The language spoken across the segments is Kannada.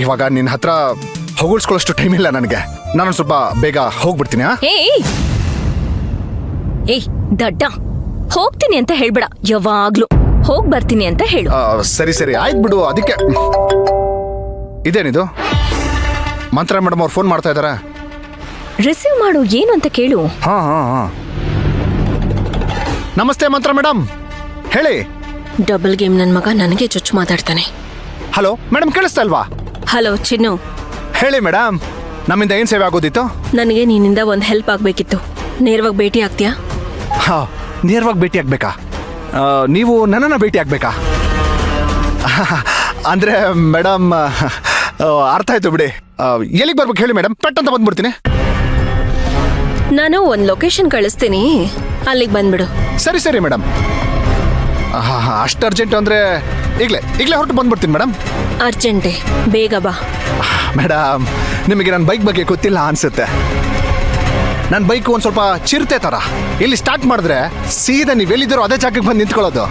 ಇವಾಗ ನಿನ್ನ ಹತ್ರ ಹೊಗಳ್ಸ್ಕೊಳ್ಳೋಷ್ಟು ಟೈಮ್ ಇಲ್ಲ ನನಗೆ. ನಾನು ಸ್ವಲ್ಪ ಬೇಗ ಹೋಗ್ಬಿಡ್ತೀನಿ. ಏಯ್ ದಡ್ಡ, ಹೋಗ್ತೀನಿ ಅಂತ ಹೇಳ್ಬೇಡ, ಯಾವಾಗ್ಲೂ ಹೋಗ್ ಬರ್ತೀನಿ ಅಂತ ಹೇಳು. ಸರಿ ಸರಿ ಆಯ್ತು ಬಿಡು. ಅದಕ್ಕೆ ಇದೇನಿದು? ಮಂತ್ರ ಮೇಡಮ್ ಅವ್ರು ಫೋನ್ ಮಾಡ್ತಾ ಇದಾರ. ರಿಸೀವ್ ಮಾಡು, ಏನು ಅಂತ ಕೇಳು. ಹಾ ಹಾ ಹಾ. ನಮಸ್ತೆ ಮಂತ್ರ ಮೇಡಮ್, ಹೇಳಿ. ಡಬಲ್ ಗೇಮ್ ನನ್ನ ಮಗ ನನಗೆ ಚುಚ್ಚು ಮಾತಾಡ್ತಾನೆ. ಹಲೋ ಮೇಡಮ್, ಕೇಳಿಸ್ತಾ ಇಲ್ವಾ? ಹಲೋ ಚಿನ್ನು, ಹೇಳಿ ಮೇಡಮ್, ನಮ್ಮಿಂದ ಏನು ಸೇವೆ ಆಗೋದಿತ್ತು? ನನಗೆ ನಿನ್ನಿಂದ ಒಂದು ಹೆಲ್ಪ್ ಆಗಬೇಕಿತ್ತು. ನೇರವಾಗಿ ಭೇಟಿ ಆಗ್ತೀಯಾ? ಹಾ, ನೇರವಾಗಿ ಭೇಟಿ ಆಗ್ಬೇಕಾ? ನೀವು ನನ್ನನ್ನು ಭೇಟಿ ಆಗ್ಬೇಕಾ? ಅಂದ್ರೆ ಮೇಡಮ್, ಅರ್ಥ ಆಯ್ತು ಬಿಡಿ. ಎಲ್ಲಿಗೆ ಬರ್ಬೇಕು ಹೇಳಿ ಮೇಡಮ್, ಪೆಟ್ ಅಂತ ಬಂದ್ಬಿಡ್ತೀನಿ. ನಾನು ಒಂದು ಲೊಕೇಶನ್ ಕಳಿಸ್ತೀನಿ, ಅಲ್ಲಿಗೆ ಬಂದ್ಬಿಡು. ಸರಿ ಸರಿ ಮೇಡಮ್. ಹಾಂ ಹಾಂ, ಅಷ್ಟು ಅರ್ಜೆಂಟ್ ಅಂದರೆ ಈಗಲೇ ಹೊರಟು ಬಂದ್ಬಿಡ್ತೀನಿ ಮೇಡಮ್. ಅರ್ಜೆಂಟೇ, ಬೇಗ ಬಾ. ಮೇಡಮ್, ನಿಮಗೆ ನನ್ನ ಬೈಕ್ ಬಗ್ಗೆ ಗೊತ್ತಿಲ್ಲ ಅನ್ಸುತ್ತೆ. ನನ್ನ ಬೈಕ್ ಒಂದು ಸ್ವಲ್ಪ ಚಿರತೆ ಥರ. ಇಲ್ಲಿ ಸ್ಟಾರ್ಟ್ ಮಾಡಿದ್ರೆ ಸೀದಾ ನೀವು ಎಲ್ಲಿದ್ದೀರೋ ಅದೇ ಜಾಗಕ್ಕೆ ಬಂದು ನಿಂತ್ಕೊಳ್ಳೋದು.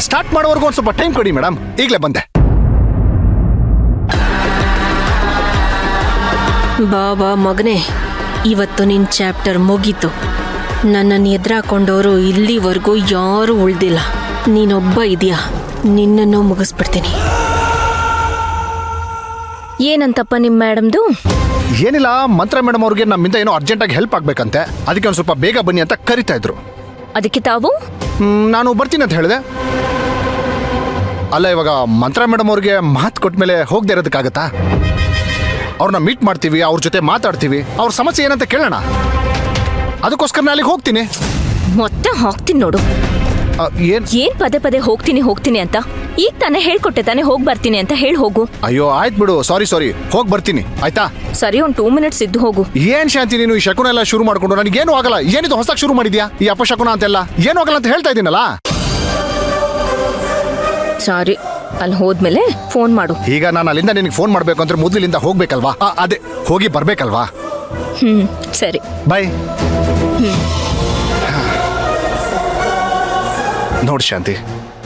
ಸ್ಟಾರ್ಟ್ ಮಾಡೋವರೆಗೂ ಒಂದು ಸ್ವಲ್ಪ ಟೈಮ್ ಕೊಡಿ ಮೇಡಮ್. ಈಗಲೇ ಬಂದೆ. ಬಾ ಮಗನೇ, ಇವತ್ತು ನಿನ್ನ ಚಾಪ್ಟರ್ ಮುಗೀತು. ನನ್ನನ್ನು ಎದುರಾಕೊಂಡವರು ಇಲ್ಲಿವರೆಗೂ ಯಾರೂ ಉಳ್ದಿಲ್ಲ. ನೀನೊಬ್ಬ ಇದೆಯಾ, ನಿನ್ನನ್ನು ಮುಗಿಸ್ಬಿಡ್ತೀನಿ. ಏನಂತಪ್ಪ ನಿಮ್ಮ ಮೇಡಮ್ದು? ಏನಿಲ್ಲ, ಮಂತ್ರ ಮೇಡಮ್ ಅವ್ರಿಗೆ ನಮ್ಮಿಂದ ಏನೋ ಅರ್ಜೆಂಟಾಗಿ ಹೆಲ್ಪ್ ಆಗ್ಬೇಕಂತೆ. ಅದಕ್ಕೆ ಒಂದು ಸ್ವಲ್ಪ ಬೇಗ ಬನ್ನಿ ಅಂತ ಕರಿತಾ ಇದ್ರು. ಅದಕ್ಕೆ ತಾವು? ನಾನು ಬರ್ತೀನಿ ಅಂತ ಹೇಳಿದೆ. ಅಲ್ಲ, ಇವಾಗ ಮಂತ್ರ ಮೇಡಮ್ ಅವ್ರಿಗೆ ಮಾತು ಕೊಟ್ಟ ಮೇಲೆ ಹೋಗದೆ ಇರೋದಕ್ಕಾಗತ್ತಾ? ಅವ್ರನ್ನ ಮೀಟ್ ಮಾಡ್ತೀವಿ, ಅವ್ರ ಜೊತೆ ಮಾತಾಡ್ತೀವಿ, ಅವ್ರ ಸಮಸ್ಯೆ ಏನಂತ ಕೇಳೋಣ. ಅದಕ್ಕೋಸ್ಕರ ನಾನು ಅಲ್ಲಿಗೆ ಹೋಗ್ತೀನಿ. ಮತ್ತೆ ಹೋಗ್ತೀನಿ ನೋಡು. ಏನ್ ಪದೇ ಪದೇ ಹೋಗ್ತೀನಿ ಅಂತ? ಈಗ ತಾನೇ ಹೇಳ್ಕೊಟ್ಟೆ ತಾನೇ, ಹೋಗ್ ಬರ್ತೀನಿ ಅಂತ ಹೇಳಿ ಹೋಗು. ಅಯ್ಯೋ ಆಯ್ತು ಬಿಡು, ಸಾರಿ ಹೋಗಿ ಬರ್ತೀನಿ ಆಯ್ತಾ? ಸರಿ, ಒಂದು 2 ಮಿನಿಟ್ಸ್ ಇದ್ದು ಹೋಗು. ಏನ್ ಶಾಂತಿ, ನೀನು ಈ ಶಕುನ ಎಲ್ಲ ಶುರು ಮಾಡ್ಕೊಂಡು ನನಗೇನು ಆಗಲ್ಲ. ಏನಿದು ಹೊಸದಾಗಿ ಶುರು ಮಾಡಿದ್ಯಾ ಈ ಅಪಶಕುನ ಅಂತೆಲ್ಲ? ಏನೂ ಆಗಲ್ಲ ಅಂತ ಹೇಳ್ತಾ ಇದ್ದೀನಲ್ಲ. ಸಾರಿ, ಅಲ್ಲಿ ಹೋದ್ಮೇಲೆ ಫೋನ್ ಮಾಡು. ಈಗ ನಾನು ಅಲ್ಲಿಂದ ನಿನಗೆ ಫೋನ್ ಮಾಡ್ಬೇಕು ಅಂದ್ರೆ ಮೊದಲಿಂದ ಹೋಗ್ಬೇಕಲ್ವಾ? ಅದೇ ಹೋಗಿ ಬರ್ಬೇಕಲ್ವಾ? ಸರಿ, ಬಾಯ್. ನೋಡ್ ಶಾಂತಿ,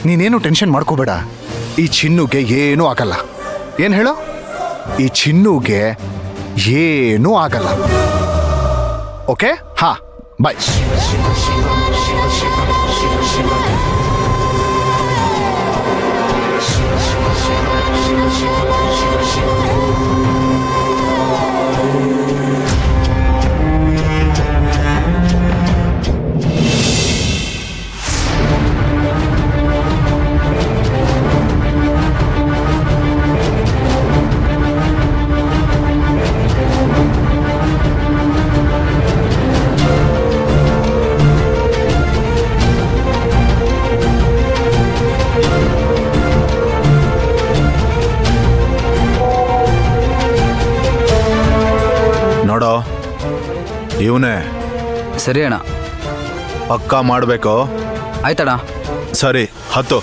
ನೀನೇನು ಟೆನ್ಷನ್ ಮಾಡ್ಕೋಬೇಡ. ಈ ಚಿನ್ನುಗೆ ಏನೂ ಆಗಲ್ಲ. ಏನ್ ಹೇಳೋ? ಈ ಚಿನ್ನುಗೆ ಏನೂ ಆಗಲ್ಲ. ಓಕೆ? ಹಾ, ಬಾಯ್. ನೋಡೋ, ಇವನೇ ಸರಿ ಅಣ್ಣ. ಪಕ್ಕಾ ಮಾಡಬೇಕು. ಆಯ್ತಣ್ಣ. ಸರಿ, ಹತ್ತು.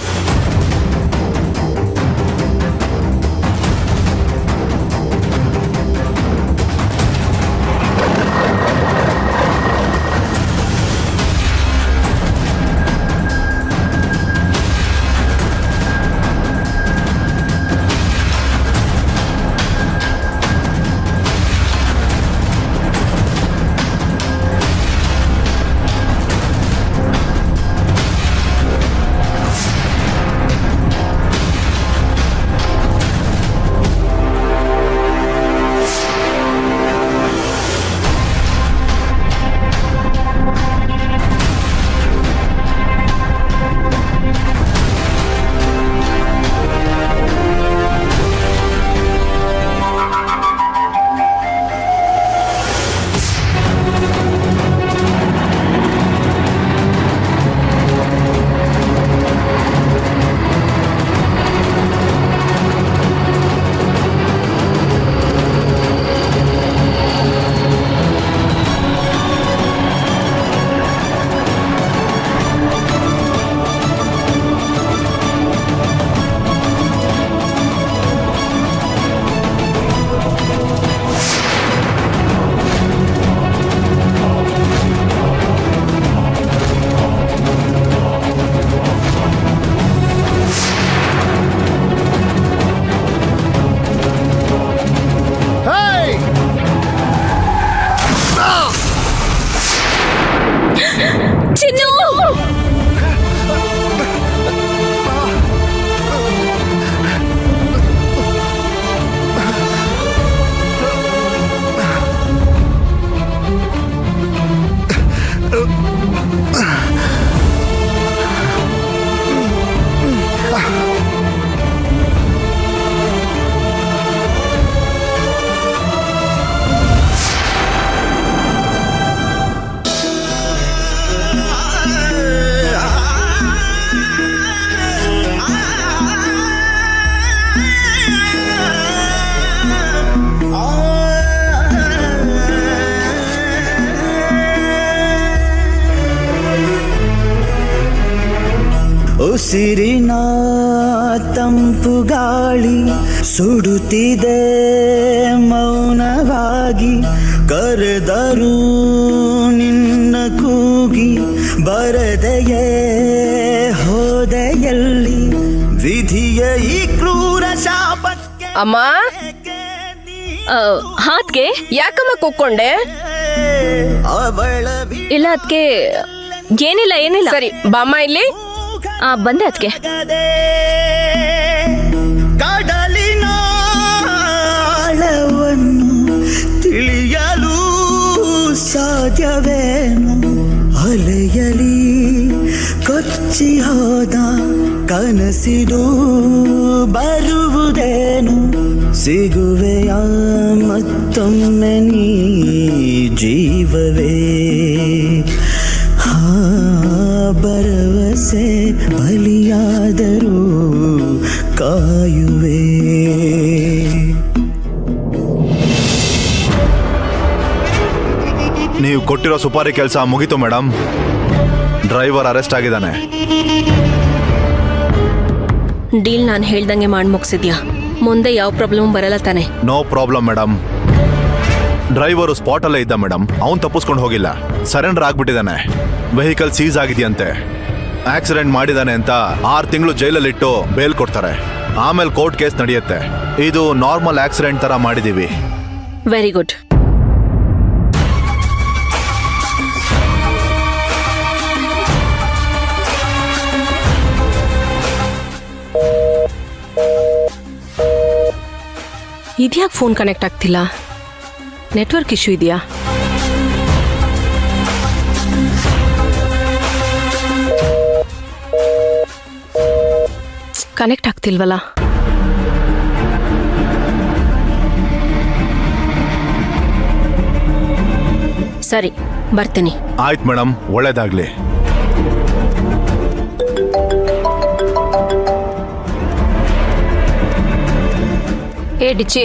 ಉಸಿರಿನ ತಂಪು ಗಾಳಿ ಸುಡುತ್ತಿದೆ ಮೌನವಾಗಿ, ಕರೆದರೂ ನಿನ್ನ ಕೂಗಿ ಬರದೆಯೇ ಹೋದೆಯಲ್ಲಿ, ವಿಧಿಯ ಈ ಕ್ರೂರ ಶಾಪಕ್ಕೆ ಅಮ್ಮ ಹಾತ್ಗೆ ಯಾಕಮ್ಮ ಕೂಕ್ಕೊಂಡೆ? ಅವಳ ಇಲ್ಲ ಅದಕ್ಕೆ ಏನಿಲ್ಲ ಏನಿಲ್ಲ. ಸರಿ ಬಾಮ್ಮ ಇಲ್ಲಿ. ಬಂದೆ ಅದಕ್ಕೆ. ಕಡಲಿನ ಆಳವನ್ನು ತಿಳಿಯಲು ಸಾಧ್ಯವೇನು, ಅಲೆಯಲಿ ಕೊಚ್ಚಿ ಹೋದ ಕನಸಿದು ಬರುವುದೇನು, ಸಿಗುವೆಯ ಮತ್ತೊಮ್ಮೆ ನೀ ಜೀವವೇ, ಭರವಸೆ ಬಲಿಯಾದರೂ ಕಾಯುವೆ. ನೀವು ಕೊಟ್ಟಿರೋ ಸುಪಾರಿ ಕೆಲಸ ಮುಗೀತು ಮೇಡಮ್. ಡ್ರೈವರ್ ಅರೆಸ್ಟ್ ಆಗಿದ್ದಾನೆ. ಡೀಲ್ ನಾನು ಹೇಳ್ದಂಗೆ ಮಾಡಿ ಮುಗಿಸಿದ್ಯಾ? ಮುಂದೆ ಯಾವ ಪ್ರಾಬ್ಲಮ್ ಬರಲ್ಲ ತಾನೆ? No problem madam. ಡ್ರೈವರು ಸ್ಪಾಟಲ್ಲೇ ಇದ್ದ ಮೇಡಮ್. ಅವನು ತಪ್ಪಿಸ್ಕೊಂಡು ಹೋಗಿಲ್ಲ, ಸರೆಂಡರ್ ಆಗ್ಬಿಟ್ಟಿದ್ದಾನೆ. ವೆಹಿಕಲ್ ಸೀಸ್ ಆಗಿದೆಯಂತೆ. ಆಕ್ಸಿಡೆಂಟ್ ಮಾಡಿದಾನೆ ಅಂತ 6 ತಿಂಗಳು ಜೈಲಲ್ಲಿಟ್ಟು ಬೇಲ್ ಕೊಡ್ತಾರೆ. ಆಮೇಲೆ ಕೋರ್ಟ್ ಕೇಸ್ ನಡೆಯುತ್ತೆ. ಇದು ನಾರ್ಮಲ್ ಆಕ್ಸಿಡೆಂಟ್ ತರ ಮಾಡಿದೀವಿ. Very good. ಇದ್ಯಾಕೆ ಫೋನ್ ಕನೆಕ್ಟ್ ಆಗ್ತಿಲ್ಲ? ನೆಟ್ವರ್ಕ್ ಇಶ್ಯೂ ಇದೆಯಾ? ಕನೆಕ್ಟ್ ಆಗ್ತಿಲ್ವಲ್ಲ? ಸರಿ, ಬರ್ತೀನಿ. ಆಯ್ತು ಮೇಡಮ್, ಒಳ್ಳೇದಾಗ್ಲಿ. ಏ ಡಿಚ್ಚಿ,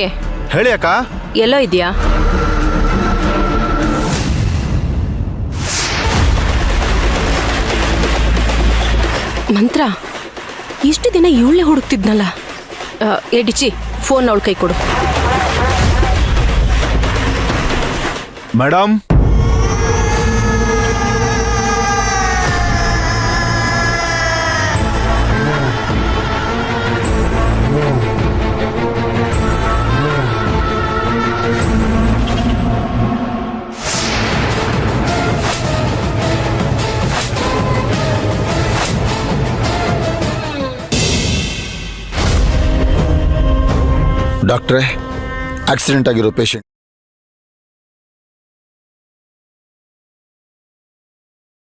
ಹೇಳಿ ಅಕ್ಕ. ಎಲ್ಲೋ ಇದೆಯಾ? ಮಂತ್ರ ಇಷ್ಟು ದಿನ ಇವಳೇ ಹುಡುಕ್ತಿದ್ನಲ್ಲ. ಏ ಡಿಚ್ಚಿ, ಫೋನ್ ಅವಳ ಕೈ ಕೊಡು. ಮೇಡಮ್, ಡಾಕ್ಟ್ರೇ, ಆಕ್ಸಿಡೆಂಟ್ ಆಗಿರೋ ಪೇಷಂಟ್